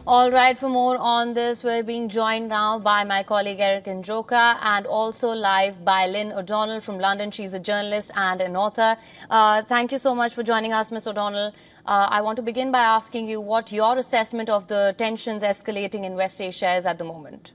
All right, for more on this, we're being joined now by my colleague Eric Njoka and also live by Lynn O'Donnell from London. She's a journalist and an author. Thank you so much for joining us, Ms. O'Donnell. I want to begin by asking you what your assessment of the tensions escalating in West Asia is at the moment.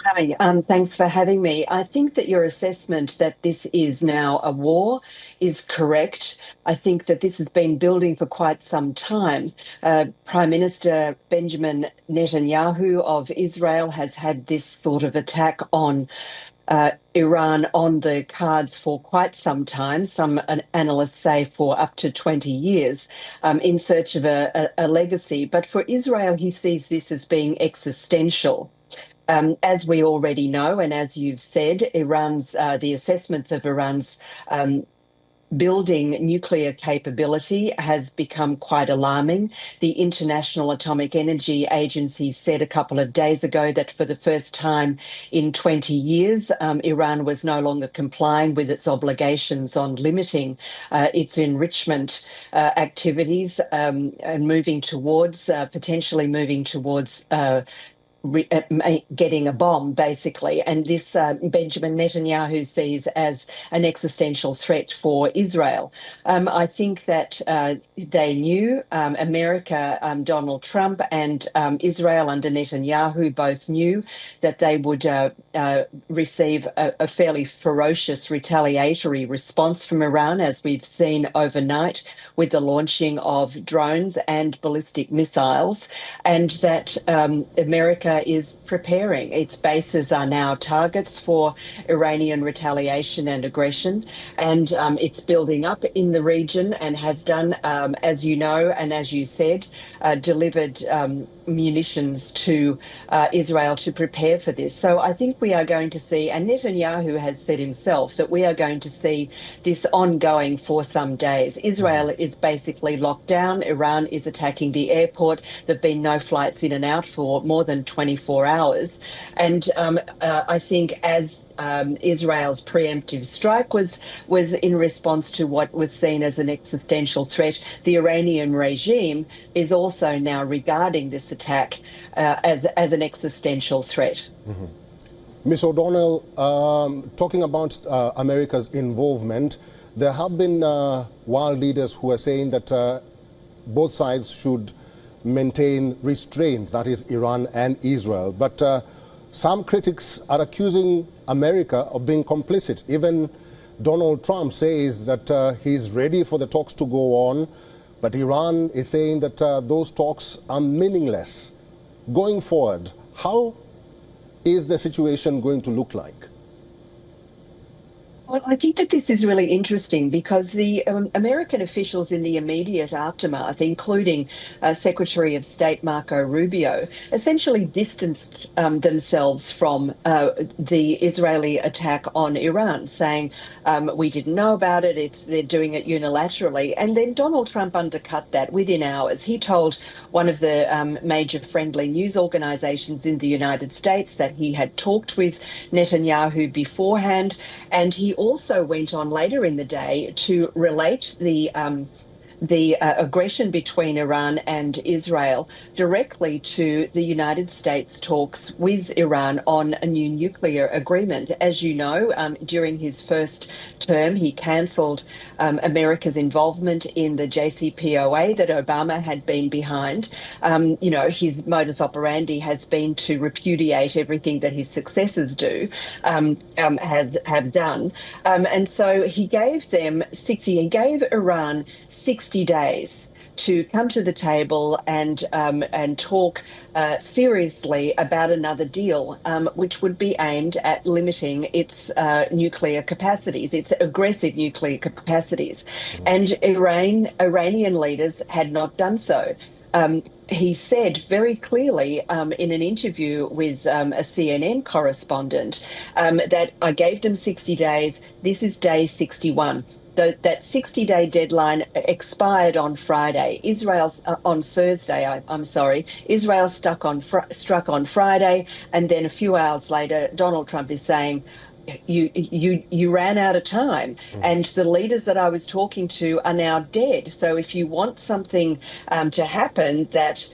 Hi, thanks for having me. I think that your assessment that this is now a war is correct. I think that this has been building for quite some time. Prime Minister Benjamin Netanyahu of Israel has had this sort of attack on Iran on the cards for quite some time, some analysts say for up to 20 years, in search of a legacy. But for Israel, he sees this as being existential. As we already know, and as you've said, the assessments of Iran's building nuclear capability has become quite alarming. The International Atomic Energy Agency said a couple of days ago that for the first time in 20 years, Iran was no longer complying with its obligations on limiting its enrichment activities and potentially moving towards getting a bomb, basically. And this Benjamin Netanyahu sees as an existential threat for Israel. I think that they knew, America, Donald Trump, and Israel under Netanyahu both knew that they would receive a fairly ferocious retaliatory response from Iran, as we've seen overnight with the launching of drones and ballistic missiles, and that America is preparing. Its bases are now targets for Iranian retaliation and aggression, and it's building up in the region and has done, as you know, and as you said, delivered munitions to Israel to prepare for this. So I think we are going to see, and Netanyahu has said himself, that we are going to see this ongoing for some days. Israel is basically locked down. Iran is attacking the airport. There have been no flights in and out for more than 24 hours. And I think as Israel's preemptive strike was in response to what was seen as an existential threat, the Iranian regime is also now regarding this attack as an existential threat. Mm-hmm. Ms. O'Donnell, talking about America's involvement, there have been world leaders who are saying that both sides should maintain restraint, that is Iran and Israel. But some critics are accusing America of being complicit. Even Donald Trump says that he's ready for the talks to go on, but Iran is saying that those talks are meaningless. Going forward, how is the situation going to look like? Well, I think that this is really interesting because the American officials in the immediate aftermath, including Secretary of State Marco Rubio, essentially distanced themselves from the Israeli attack on Iran, saying, we didn't know about it, they're doing it unilaterally. And then Donald Trump undercut that within hours. He told one of the major friendly news organizations in the United States that he had talked with Netanyahu beforehand, and he also went on later in the day to relate the aggression between Iran and Israel directly to the United States talks with Iran on a new nuclear agreement. As you know, during his first term, he cancelled America's involvement in the JCPOA that Obama had been behind. His modus operandi has been to repudiate everything that his successors have done. And so he gave Iran 60 days to come to the table and talk seriously about another deal, which would be aimed at limiting its nuclear capacities, its aggressive nuclear capacities. And Iranian leaders had not done so. He said very clearly in an interview with a CNN correspondent that I gave them 60 days. This is day 61. That 60-day deadline expired on Friday. On Thursday. Israel struck on Friday, and then a few hours later, Donald Trump is saying, you ran out of time, and the leaders that I was talking to are now dead. So if you want something to happen that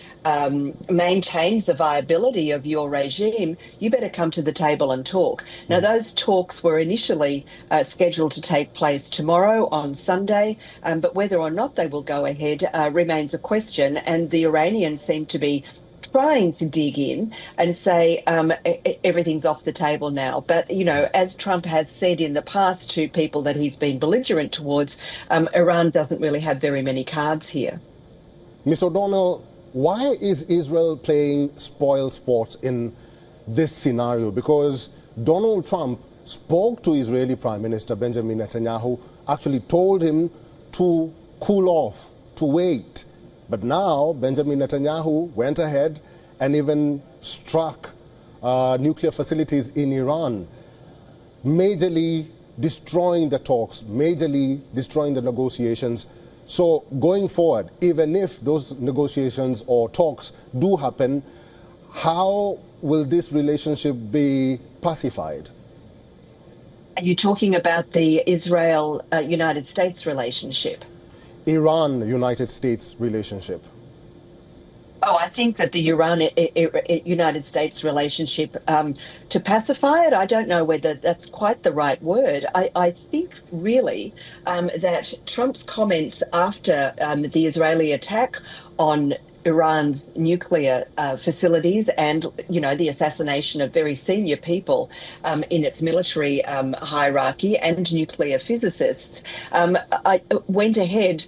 maintains the viability of your regime, you better come to the table and talk. Now, those talks were initially scheduled to take place tomorrow on Sunday, but whether or not they will go ahead remains a question. And the Iranians seem to be trying to dig in and say everything's off the table now. But, you know, as Trump has said in the past to people that he's been belligerent towards, Iran doesn't really have very many cards here. Ms. O'Donnell, why is Israel playing spoil sports in this scenario? Because Donald Trump spoke to Israeli Prime Minister Benjamin Netanyahu, actually told him to cool off, to wait. But now Benjamin Netanyahu went ahead and even struck nuclear facilities in Iran, majorly destroying the talks, majorly destroying the negotiations. So going forward, even if those negotiations or talks do happen, how will this relationship be pacified? Are you talking about the Israel-United States relationship? Iran-United States relationship. Oh, I think that the Iran-United States relationship, to pacify it, I don't know whether that's quite the right word. I think really that Trump's comments after the Israeli attack on Iran's nuclear facilities and, you know, the assassination of very senior people in its military hierarchy and nuclear physicists, I went ahead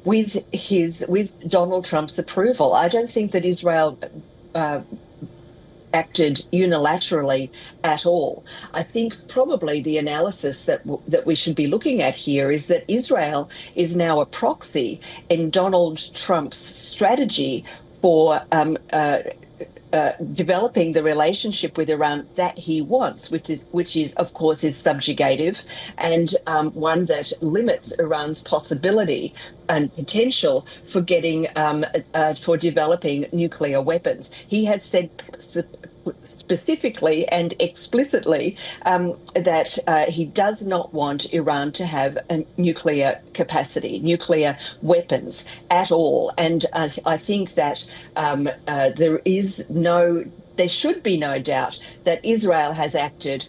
with Donald Trump's approval. I don't think that Israel acted unilaterally at all. I think probably the analysis that we should be looking at here is that Israel is now a proxy in Donald Trump's strategy for developing the relationship with Iran that he wants, which is of course is subjugative and one that limits Iran's possibility and potential for getting for developing nuclear weapons. He has said specifically and explicitly that he does not want Iran to have a nuclear capacity, nuclear weapons at all. And I think that there should be no doubt that Israel has acted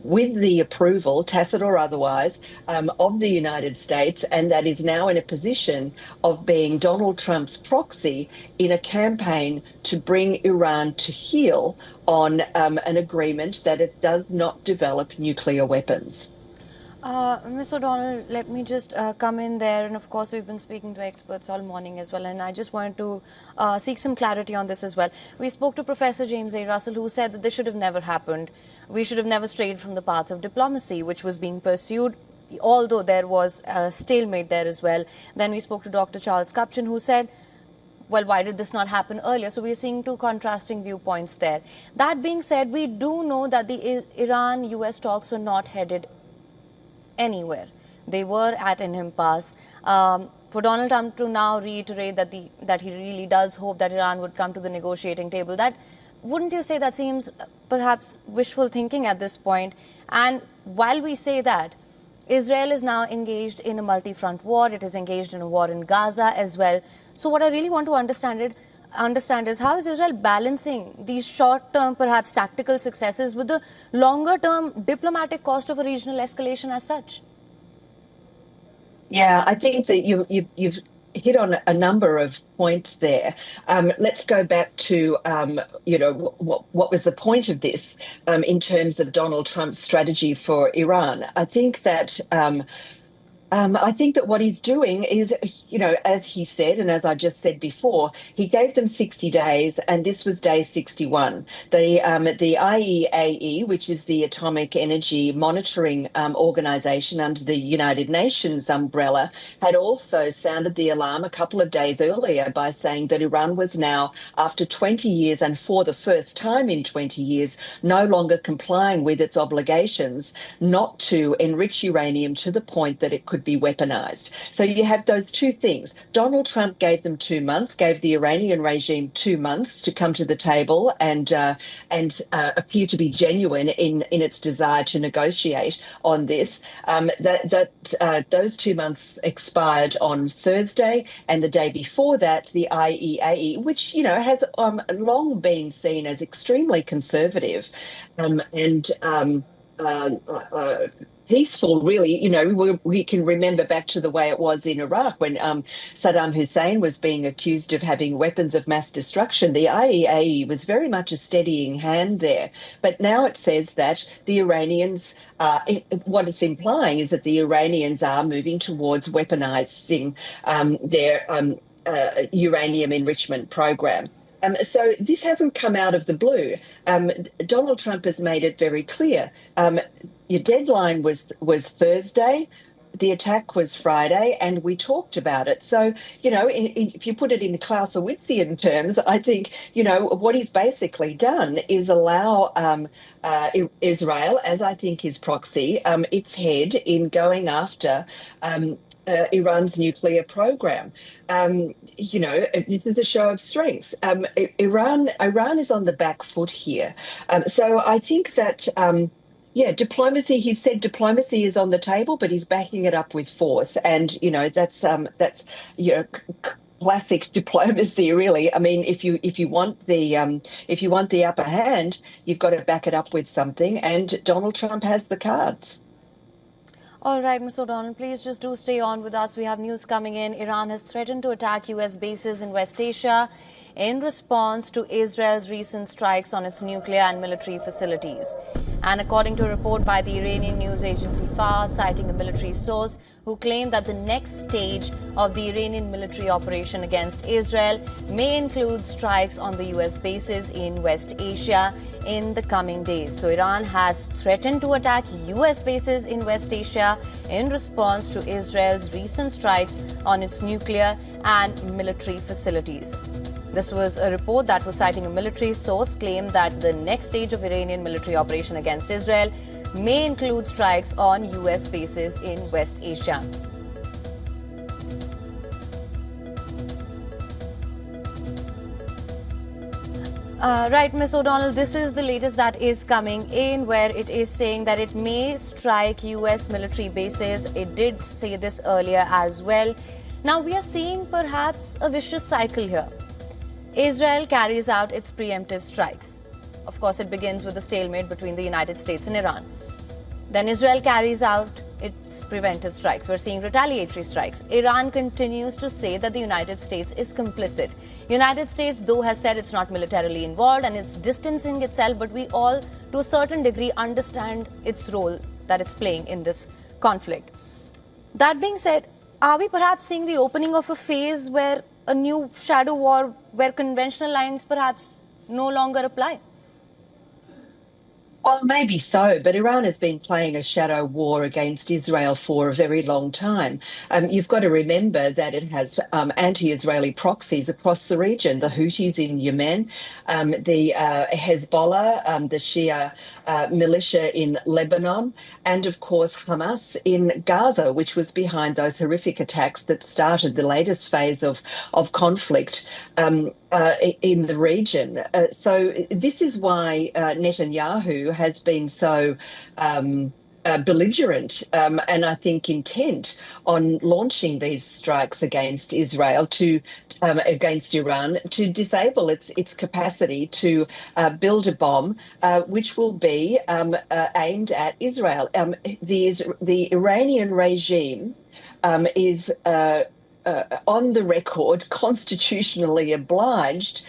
with the approval, tacit or otherwise, of the United States, and that is now in a position of being Donald Trump's proxy in a campaign to bring Iran to heel on an agreement that it does not develop nuclear weapons. Ms. O'Donnell, let me just come in there. And of course, we've been speaking to experts all morning as well. And I just wanted to seek some clarity on this as well. We spoke to Professor James A. Russell, who said that this should have never happened. We should have never strayed from the path of diplomacy, which was being pursued, although there was a stalemate there as well. Then we spoke to Dr. Charles Kupchan, who said, well, why did this not happen earlier? So we're seeing two contrasting viewpoints there. That being said, we do know that the Iran-US talks were not headed anywhere. They were at an impasse. For Donald Trump to now reiterate that he really does hope that Iran would come to the negotiating table, that wouldn't you say that seems perhaps wishful thinking at this point? And while we say that, Israel is now engaged in a multi-front war. It is engaged in a war in Gaza as well. So what I really want to understand is how is Israel balancing these short-term, perhaps tactical successes with the longer-term diplomatic cost of a regional escalation as such? Yeah, I think that you've hit on a number of points there. Let's go back to what was the point of this in terms of Donald Trump's strategy for Iran. I think that what he's doing is, you know, as he said, and as I just said before, he gave them 60 days, and this was day 61. The IEAE, which is the Atomic Energy Monitoring Organization under the United Nations umbrella, had also sounded the alarm a couple of days earlier by saying that Iran was now, after 20 years and for the first time in 20 years, no longer complying with its obligations not to enrich uranium to the point that it could could be weaponized. So you have those two things. Donald Trump gave them 2 months, gave the Iranian regime 2 months to come to the table and appear to be genuine in its desire to negotiate on this. Those 2 months expired on Thursday, and the day before that, the IEA, which has long been seen as extremely conservative and peaceful, really. We can remember back to the way it was in Iraq when Saddam Hussein was being accused of having weapons of mass destruction. The IEA was very much a steadying hand there. But now it says that the Iranians, what it's implying is that the Iranians are moving towards weaponizing their uranium enrichment program. So this hasn't come out of the blue. Donald Trump has made it very clear. Your deadline was Thursday. The attack was Friday, and we talked about it. So, if you put it in Clausewitzian terms, I think, what he's basically done is allow Israel, as I think his proxy, its head in going after Iran's nuclear program. This is a show of strength. Iran is on the back foot here. So I think that, diplomacy, he said diplomacy is on the table, but he's backing it up with force. And, that's classic diplomacy, really. I mean, if you want the upper hand, you've got to back it up with something. And Donald Trump has the cards. All right, Ms. O'Donnell, please just do stay on with us. We have news coming in. Iran has threatened to attack U.S. bases in West Asia in response to Israel's recent strikes on its nuclear and military facilities. And according to a report by the Iranian news agency FAR, citing a military source who claimed that the next stage of the Iranian military operation against Israel may include strikes on the U.S. bases in West Asia in the coming days. So Iran has threatened to attack U.S. bases in West Asia in response to Israel's recent strikes on its nuclear and military facilities. This was a report that was citing a military source claimed that the next stage of Iranian military operation against Israel may include strikes on U.S. bases in West Asia. Right, Ms. O'Donnell, this is the latest that is coming in, where it is saying that it may strike U.S. military bases. It did say this earlier as well. Now, we are seeing perhaps a vicious cycle here. Israel carries out its preemptive strikes. Of course, it begins with the stalemate between the United States and Iran. Then Israel carries out its preventive strikes. We're seeing retaliatory strikes. Iran continues to say that the United States is complicit. United States, though, has said it's not militarily involved and it's distancing itself, but we all, to a certain degree, understand its role that it's playing in this conflict. That being said, are we perhaps seeing the opening of a phase where a new shadow war, where conventional lines perhaps no longer apply? Well, maybe so, but Iran has been playing a shadow war against Israel for a very long time. You've got to remember that it has anti-Israeli proxies across the region, the Houthis in Yemen, the Hezbollah, the Shia militia in Lebanon, and of course Hamas in Gaza, which was behind those horrific attacks that started the latest phase of conflict in the region. So this is why Netanyahu has been so belligerent and I think intent on launching these strikes against Israel against Iran to disable its capacity to build a bomb which will be aimed at Israel. The Iranian regime is on the record, constitutionally obliged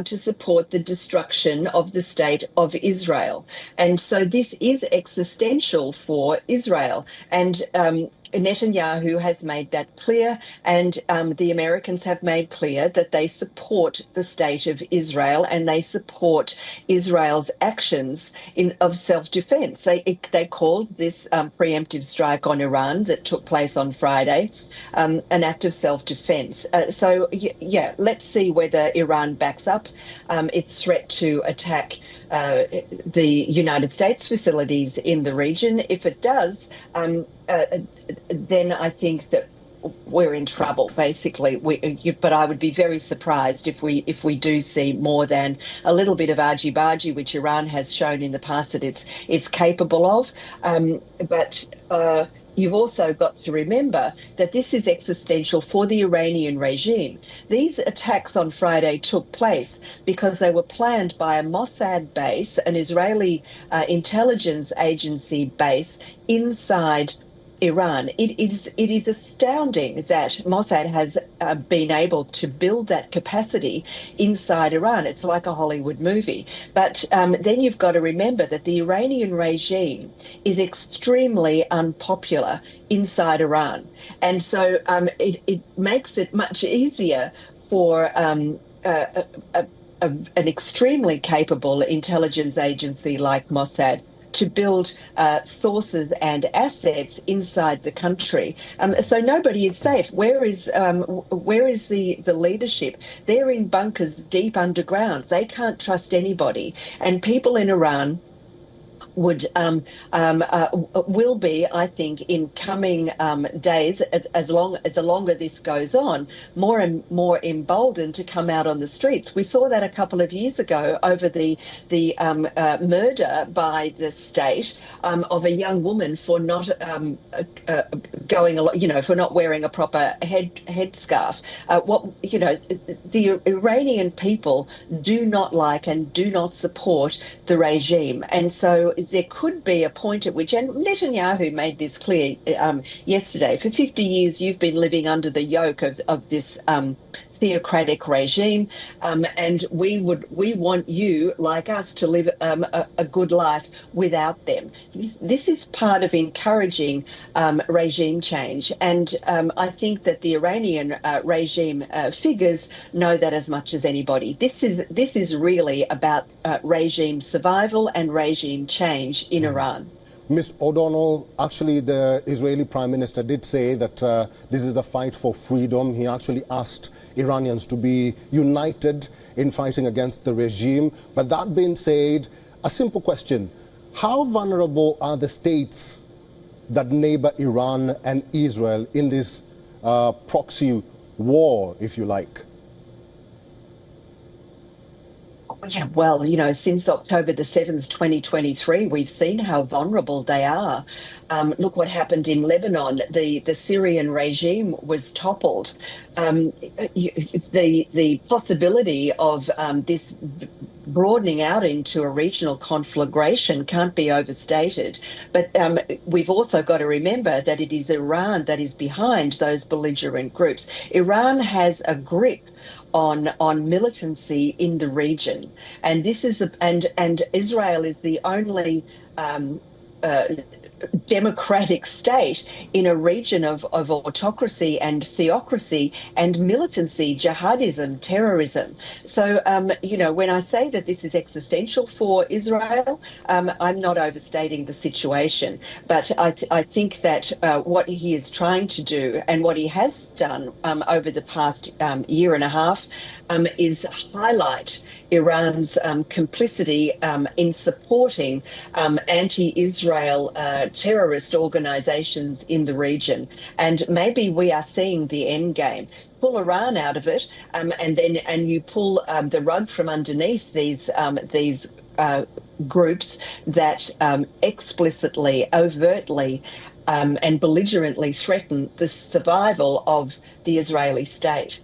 to support the destruction of the state of Israel. And so this is existential for Israel. And Netanyahu has made that clear, and the Americans have made clear that they support the state of Israel and they support Israel's actions of self-defense. They called this preemptive strike on Iran that took place on Friday an act of self-defense. So, let's see whether Iran backs up its threat to attack the United States facilities in the region. If it does, then I think that we're in trouble. Basically, but I would be very surprised if we do see more than a little bit of argy-bargy, which Iran has shown in the past that it's capable of. But you've also got to remember that this is existential for the Iranian regime. These attacks on Friday took place because they were planned by a Mossad base, an Israeli intelligence agency base inside Iran. It is astounding that Mossad has been able to build that capacity inside Iran. It's like a Hollywood movie. But then you've got to remember that the Iranian regime is extremely unpopular inside Iran. And so it makes it much easier for an extremely capable intelligence agency like Mossad to build sources and assets inside the country. So nobody is safe. Where is the leadership? They're in bunkers deep underground. They can't trust anybody. And people in Iran would will be, I think, in coming days, the longer this goes on, more and more emboldened to come out on the streets. We saw that a couple of years ago over the murder by the state of a young woman for not going, for not wearing a proper headscarf. The Iranian people do not like and do not support the regime, and so there could be a point at which, and Netanyahu made this clear yesterday, for 50 years you've been living under the yoke of this theocratic regime, and we want you, like us, to live a good life without them. This is part of encouraging regime change, and I think that the Iranian regime figures know that as much as anybody. This is really about regime survival and regime change in Iran. Ms. O'Donnell, actually, the Israeli Prime Minister did say that this is a fight for freedom. He actually asked Iranians to be united in fighting against the regime. But that being said, a simple question: how vulnerable are the states that neighbor Iran and Israel in this proxy war, if you like? Yeah, well, since October the 7th, 2023, we've seen how vulnerable they are. Look what happened in Lebanon. The Syrian regime was toppled. The possibility of this broadening out into a regional conflagration can't be overstated. But we've also got to remember that it is Iran that is behind those belligerent groups. Iran has a grip on militancy in the region, and and Israel is the only democratic state in a region of autocracy and theocracy and militancy, jihadism, terrorism. So, when I say that this is existential for Israel, I'm not overstating the situation. But I think that what he is trying to do and what he has done over the past year and a half is highlight Iran's complicity in supporting anti-Israel terrorist organizations in the region. And maybe we are seeing the end game. Pull Iran out of it, and you pull the rug from underneath these groups that explicitly, overtly, and belligerently threaten the survival of the Israeli state.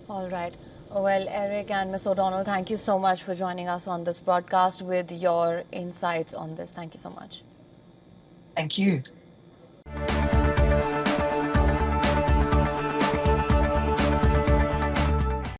All right. Well, Eric and Ms. O'Donnell, thank you so much for joining us on this broadcast with your insights on this. Thank you so much. Thank you.